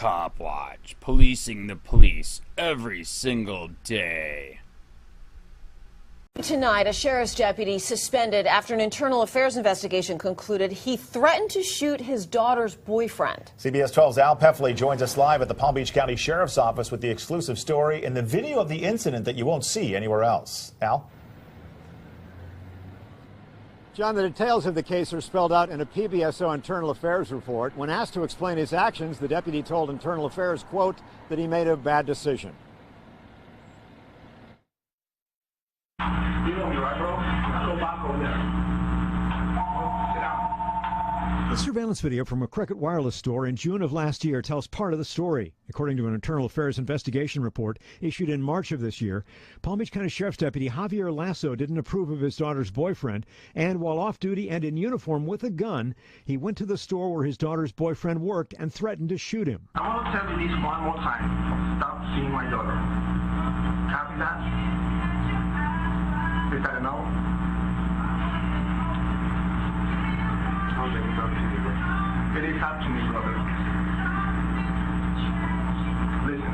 COPWATCH, policing the police every single day. Tonight, a sheriff's deputy suspended after an internal affairs investigation concluded he threatened to shoot his daughter's boyfriend. CBS 12's Al Peffley joins us live at the Palm Beach County Sheriff's Office with the exclusive story and the video of the incident that you won't see anywhere else. Al? John, the details of the case are spelled out in a PBSO Internal Affairs report. When asked to explain his actions, the deputy told Internal Affairs, quote, that he made a bad decision. You know me, right, bro? Go back over there. Sit down. The surveillance video from a Cricket Wireless store in June of last year tells part of the story. According to an Internal Affairs investigation report issued in March of this year, Palm Beach County Sheriff's Deputy Javier Lasso didn't approve of his daughter's boyfriend, and while off duty and in uniform with a gun, he went to the store where his daughter's boyfriend worked and threatened to shoot him. I'm going to tell you this one more time. Stop seeing my daughter. Copy that? Is that a no? I'll let you talk to me, bro. It is up to me, brother. Listen,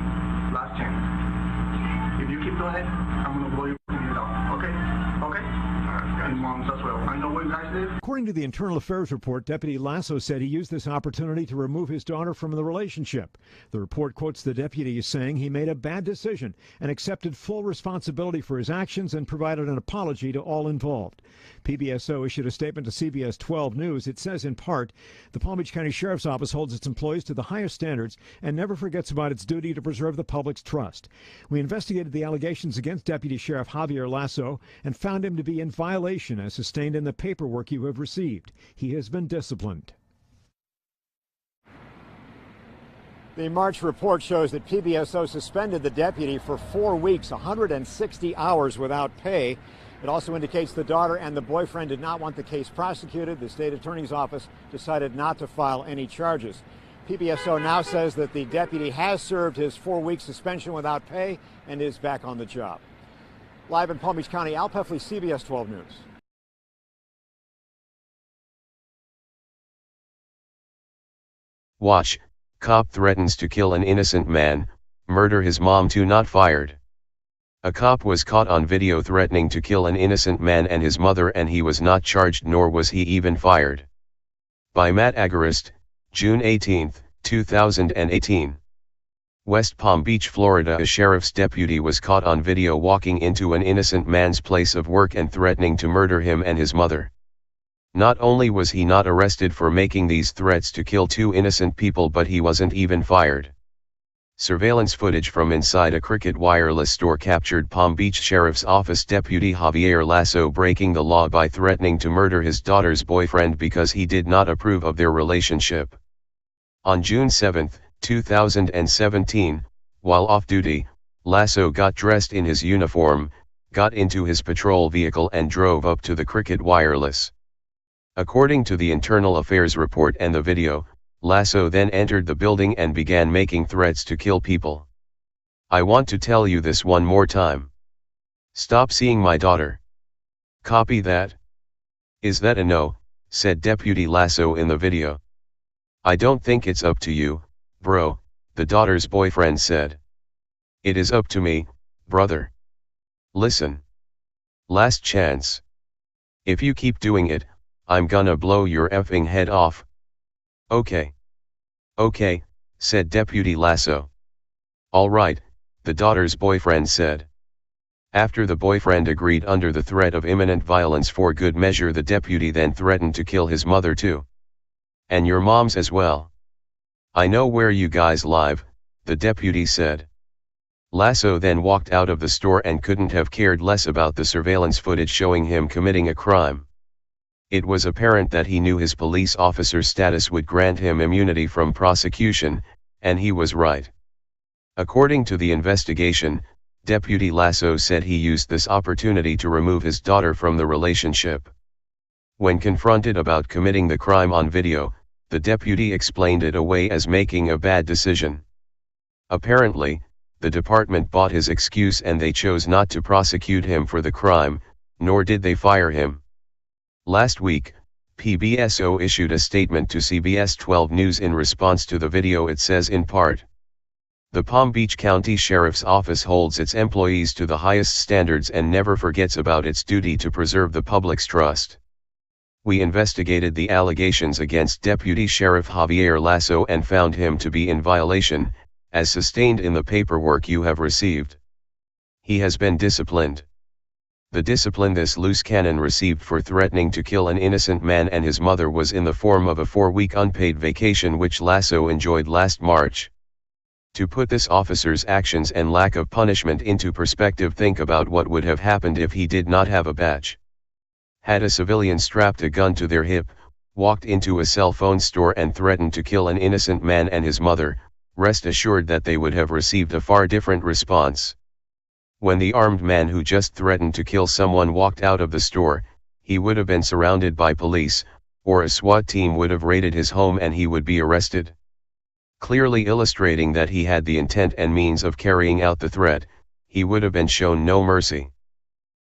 last chance. If you keep doing it, I'm going to blow your head off. Okay? Okay? And moms as well. I know where you guys live. According to the Internal Affairs report, Deputy Lasso said he used this opportunity to remove his daughter from the relationship. The report quotes the deputy as saying he made a bad decision and accepted full responsibility for his actions and provided an apology to all involved. PBSO issued a statement to CBS 12 News. It says in part, the Palm Beach County Sheriff's Office holds its employees to the highest standards and never forgets about its duty to preserve the public's trust. We investigated the allegations against Deputy Sheriff Javier Lasso and found him to be in violation as sustained in the paperwork you have received. He has been disciplined. The March report shows that PBSO suspended the deputy for 4 weeks, 160 hours without pay. It also indicates the daughter and the boyfriend did not want the case prosecuted. The state attorney's office decided not to file any charges. PBSO now says that the deputy has served his 4-week suspension without pay and is back on the job. Live in Palm Beach County, Al Peffley, CBS 12 News. Watch, cop threatens to kill an innocent man, murder his mom too. Not fired. A cop was caught on video threatening to kill an innocent man and his mother, and he was not charged, nor was he even fired. By Matt Agarist, June 18, 2018. West Palm Beach, Florida. A sheriff's deputy was caught on video walking into an innocent man's place of work and threatening to murder him and his mother. Not only was he not arrested for making these threats to kill 2 innocent people, but he wasn't even fired. Surveillance footage from inside a Cricket Wireless store captured Palm Beach Sheriff's Office Deputy Javier Lasso breaking the law by threatening to murder his daughter's boyfriend because he did not approve of their relationship. On June 7, 2017, while off duty, Lasso got dressed in his uniform, got into his patrol vehicle and drove up to the Cricket Wireless. According to the Internal Affairs report and the video, Lasso then entered the building and began making threats to kill people. I want to tell you this one more time. Stop seeing my daughter. Copy that? Is that a no? Said Deputy Lasso in the video. I don't think it's up to you, bro, the daughter's boyfriend said. It is up to me, brother. Listen. Last chance. If you keep doing it, I'm gonna blow your effing head off. Okay. Okay, said Deputy Lasso. All right, the daughter's boyfriend said. After the boyfriend agreed under the threat of imminent violence for good measure, the deputy then threatened to kill his mother too. And your mom's as well. I know where you guys live, the deputy said. Lasso then walked out of the store and couldn't have cared less about the surveillance footage showing him committing a crime. It was apparent that he knew his police officer's status would grant him immunity from prosecution, and he was right. According to the investigation, Deputy Lasso said he used this opportunity to remove his daughter from the relationship. When confronted about committing the crime on video, the deputy explained it away as making a bad decision. Apparently, the department bought his excuse and they chose not to prosecute him for the crime, nor did they fire him. Last week, PBSO issued a statement to CBS 12 News in response to the video. It says in part, "The Palm Beach County Sheriff's Office holds its employees to the highest standards and never forgets about its duty to preserve the public's trust. We investigated the allegations against Deputy Sheriff Javier Lasso and found him to be in violation, as sustained in the paperwork you have received. He has been disciplined. The discipline this loose cannon received for threatening to kill an innocent man and his mother was in the form of a 4-week unpaid vacation which Lasso enjoyed last March. To put this officer's actions and lack of punishment into perspective, think about what would have happened if he did not have a badge. Had a civilian strapped a gun to their hip, walked into a cell phone store and threatened to kill an innocent man and his mother, rest assured that they would have received a far different response. When the armed man who just threatened to kill someone walked out of the store, he would have been surrounded by police, or a SWAT team would have raided his home and he would be arrested. Clearly illustrating that he had the intent and means of carrying out the threat, he would have been shown no mercy.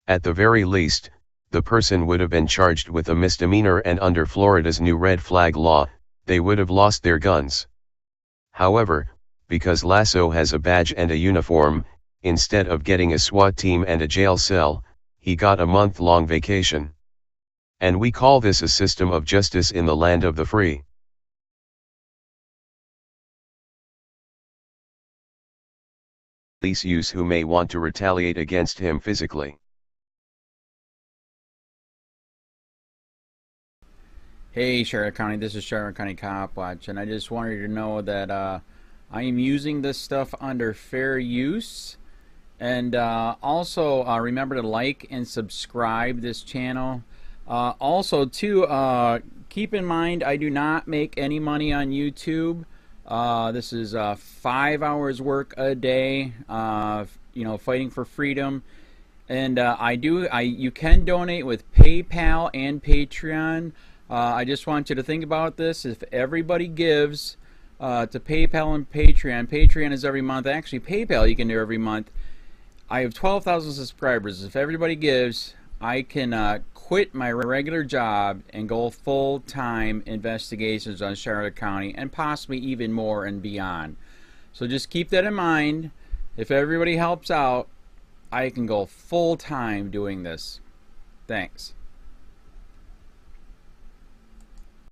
At the very least, the person would have been charged with a misdemeanor, and under Florida's new red flag law, they would have lost their guns. However, because Lasso has a badge and a uniform, instead of getting a SWAT team and a jail cell, he got a month-long vacation. And we call this a system of justice in the land of the free. Police use who may want to retaliate against him physically. Hey Charlotte County, this is Charlotte County COPWATCH, and I just wanted you to know that I am using this stuff under fair use. And also remember to like and subscribe this channel. Also too, keep in mind I do not make any money on YouTube. This is 5 hours work a day, you know, fighting for freedom. And you can donate with PayPal and Patreon. I just want you to think about this. If everybody gives to PayPal and Patreon, Patreon is every month. Actually, PayPal you can do every month. I have 12,000 subscribers. If everybody gives, I can quit my regular job and go full-time investigations on Charlotte County and possibly even more and beyond. So just keep that in mind. If everybody helps out, I can go full-time doing this. Thanks.